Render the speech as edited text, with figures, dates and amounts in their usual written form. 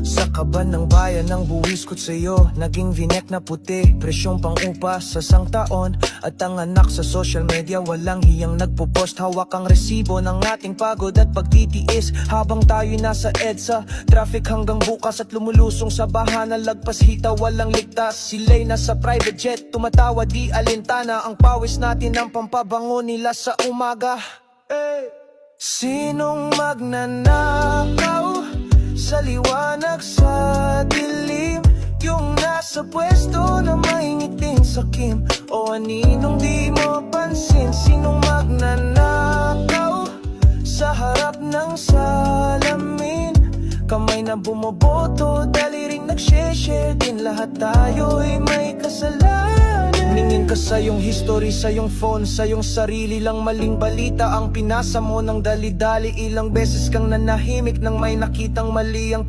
Sa kaban ng bayan ng buwis ko sa'yo, naging vinek na puti, presyong pang-upa sa sang taon. At ang anak sa social media, walang hiyang nagpo-post. Hawak ang resibo ng ating pagod at pagtitiis, habang tayo'y nasa EDSA traffic hanggang bukas at lumulusong sa bahana. Lagpas hita, walang ligtas, sila'y nasa private jet, tumatawa di alintana. Ang pawis natin ang pampabango nila sa umaga. Sinong magnanakaw sa liwanag sa dilim? Yung nasa pwesto na may ngiting sakim, o aninong di mo pansin? Sinong magnanakaw sa harap ng salamin? Kamay na bumoboto, daliring nag-share din. Lahat tayo'y may kasalanan. Ningin ka sa iyong history, sa iyong phone, sa iyong sarili lang maling balita ang pinasa mo ng dali-dali. Ilang beses kang nanahimik nang may nakitang mali ang